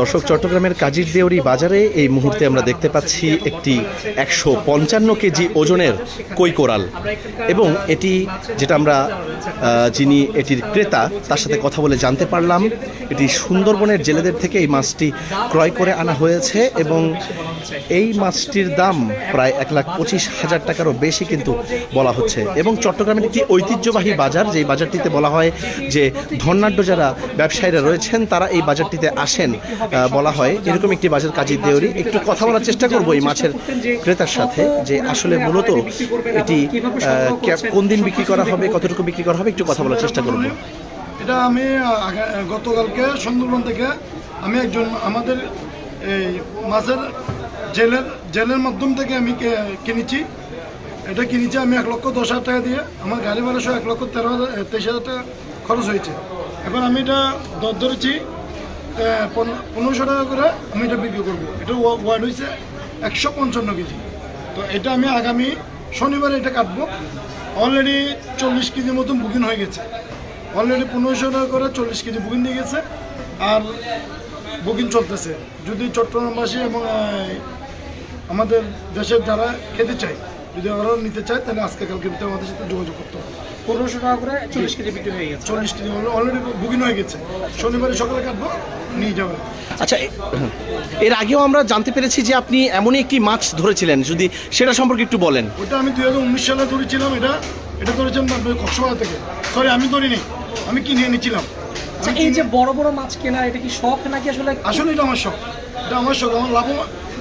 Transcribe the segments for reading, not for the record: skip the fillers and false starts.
দর্শক, চট্টগ্রামের কাজীর দেউরি বাজারে এই মুহূর্তে আমরা দেখতে পাচ্ছি একটি 155 কেজি ওজনের কই কোরাল, এবং এটি যেটা আমরা যিনি এটির ক্রেতা তার সাথে কথা বলে জানতে পারলাম এটি সুন্দরবনের জেলেদের থেকে এই মাছটি ক্রয় করে আনা হয়েছে, এবং এই মাছটির দাম প্রায় 1,25,000 টাকারও বেশি কিন্তু বলা হচ্ছে। এবং চট্টগ্রামের একটি ঐতিহ্যবাহী বাজার, যেই বাজারটিতে বলা হয় যে ধনাঢ্য যারা ব্যবসায়ীরা রয়েছেন তারা এই বাজারটিতে আসেন বলা হয়, এরকম একটি বাজার কাজীর দেউরি। একটু কথা বলার চেষ্টা করবো এই মাছের ক্রেতার সাথে যে আসলে মূলত এটি কোন দিন বিক্রি করা হবে, কতটুকু বিক্রি করা হবে, একটু কথা বলার চেষ্টা করবো। এটা আমি গতকালকে সুন্দরবন থেকে আমি একজন আমাদের এই মাছের জেলের মাধ্যম থেকে আমি কিনেছি। এটা কিনেছি আমি 1,10,000 টাকা দিয়ে, আমার গাড়ি ভাড়া সহ 1,23,000 টাকা খরচ হয়েছে। এখন আমি এটা দর ধরেছি 1500 টাকা করে আমি এটা বিক্রি করবো। এটা ওয়ার্ড হয়েছে 155 কেজি। তো এটা আমি আগামী শনিবারে এটা কাটবো। অলরেডি 40 কেজির মতন বুকিং হয়ে গেছে। অলরেডি 1500 টাকা করে 40 কেজি বুকিং দিয়ে গেছে, আর বুকিং চলতেছে। যদি চট্টগ্রামবাসী এবং আমাদের দেশের যারা খেতে চায়, যদি ওরা নিতে চায়, তাহলে আজকে কালকে ভিতরে আমাদের সাথে যোগাযোগ করতে হবে। 1500 টাকা করে 40 কেজি বিক্রি হয়ে গেছে। 40 কেজি অলরেডি বুকিং হয়ে গেছে। শনিবারে সকালে কাটবো, নিয়ে যাবে। আচ্ছা, এর আগেও আমরা জানতে পেরেছি যে আপনি এমনই একটি মাছ ধরেছিলেন, যদি সেটা সম্পর্কে একটু বলেন। ওটা আমি 2019 সালে ধরেছিলাম। এটা ধরেছিলাম কক্সবাজার থেকে। সরি, আমি ধরিনি, আমি কিনে এনেছিলাম। আচ্ছা, এই যে বড় বড় মাছ কেনা, এটা কি শখ নাকি আসলে? আসলে এটা আমার শখ। এটা আমার শখ। আমার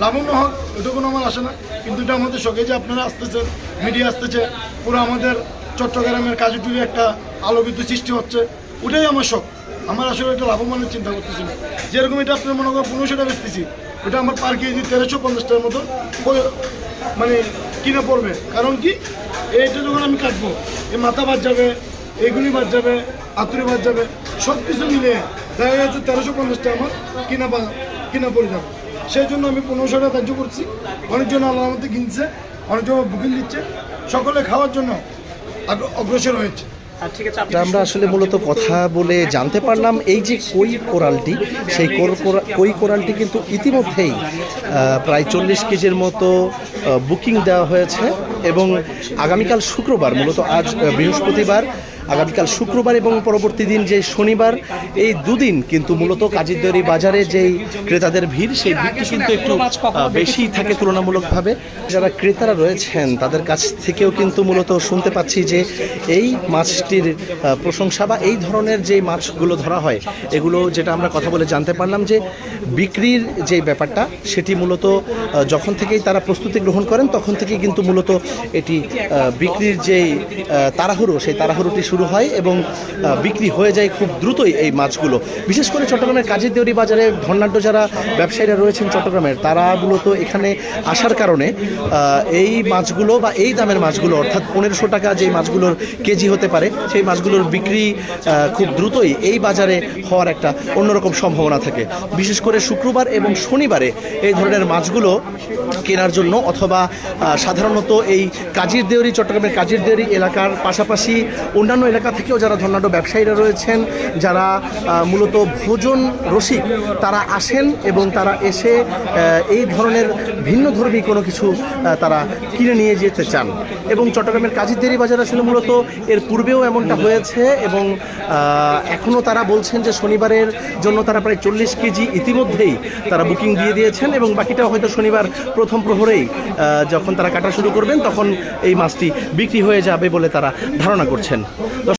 লাভবান হোক এটা কোনো আমার আসে না, কিন্তু এটা আমাদের শখ। এই যে আপনারা আসতেছেন, মিডিয়া আসতেছে, পুরো আমাদের চট্টগ্রামের কাজুটুরি একটা আলোকিত সৃষ্টি হচ্ছে, ওটাই আমার শখ। আমার আসলে এটা লাভবানের চিন্তা করতেছি না। যেরকম এটা আপনার মনে করেন 1500 টাকা বেচতেছি, ওটা আমার পার কেজি 1350 টাকার মতো মানে কিনে পড়বে। কারণ কি, এইটা যখন আমি কাটবো, এই মাথা বাদ যাবে, এইগুলি বাদ যাবে, আতুরি বাদ যাবে, সব কিছু মিলে দেখা যাচ্ছে 1350 টাকা আমার কিনা পড়ে যাবে। সেই জন্য আমি 1500 টাকা ধার্য করছি। অনেকজন আল্লাহর মধ্যে কিনছে, অনেকজন বুকিং দিচ্ছে, সকলে খাওয়ার জন্য অগ্রসর হয়েছে। আমরা আসলে মূলত কথা বলে জানতে পারলাম এই যে কই কোরালটি, সেই কই কোরালটি কিন্তু ইতিমধ্যেই প্রায় 40 কেজির মতো বুকিং দেওয়া হয়েছে, এবং আগামীকাল শুক্রবার, মূলত আজ বৃহস্পতিবার, আগামীকাল শুক্রবার এবং পরবর্তী দিন যে শনিবার, এই দুদিন কিন্তু মূলত কাজীর দেউরি বাজারে যেই ক্রেতাদের ভিড়, সেই ভিড়টি কিন্তু একটু বেশি থাকে তুলনামূলকভাবে। যারা ক্রেতারা রয়েছেন তাদের কাছ থেকেও কিন্তু মূলত শুনতে পাচ্ছি যে এই মাছটির প্রশংসা, বা এই ধরনের যে মাছগুলো ধরা হয় এগুলো, যেটা আমরা কথা বলে জানতে পারলাম যে বিক্রির যে ব্যাপারটা, সেটি মূলত যখন থেকেই তারা প্রস্তুতি গ্রহণ করেন তখন থেকেই কিন্তু মূলত এটি বিক্রির যেই তাড়াহুড়ো, সেই তাড়াহুড়োটি শুরু হয় এবং বিক্রি হয়ে যায় খুব দ্রুতই এই মাছগুলো। বিশেষ করে চট্টগ্রামের কাজীর দেউরি বাজারে ধনাঢ্য যারা ব্যবসায়ীরা রয়েছেন চট্টগ্রামের, তারা মূলত এখানে আসার কারণে এই মাছগুলো বা এই দামের মাছগুলো, অর্থাৎ 1500 টাকা যেই মাছগুলোর কেজি হতে পারে, সেই মাছগুলোর বিক্রি খুব দ্রুতই এই বাজারে হওয়ার একটা অন্যরকম সম্ভাবনা থাকে। বিশেষ করে শুক্রবার এবং শনিবারে এই ধরনের মাছগুলো কেনার জন্য, অথবা সাধারণত এই কাজীর দেউরি, চট্টগ্রামের কাজীর দেউরি এলাকার পাশাপাশি অন্যান্য এলাকা থেকেও যারা ধনাঢ্য ব্যবসায়ীরা রয়েছেন, যারা মূলত ভোজন রসিক, তারা আসেন এবং তারা এসে এই ধরনের ভিন্নধর্মী কোনো কিছু তারা কিনে নিয়ে যেতে চান। এবং চট্টগ্রামের কাজীর দেউরি বাজার আসলে মূলত এর পূর্বেও এমনটা হয়েছে, এবং এখনও তারা বলছেন যে শনিবারের জন্য তারা প্রায় 40 কেজি ইতিমধ্যেই তারা বুকিং দিয়ে দিয়েছেন, এবং বাকিটা হয়তো শনিবার প্রথম প্রহরেই যখন তারা কাটা শুরু করবেন তখন এই মাছটি বিক্রি হয়ে যাবে বলে তারা ধারণা করছেন।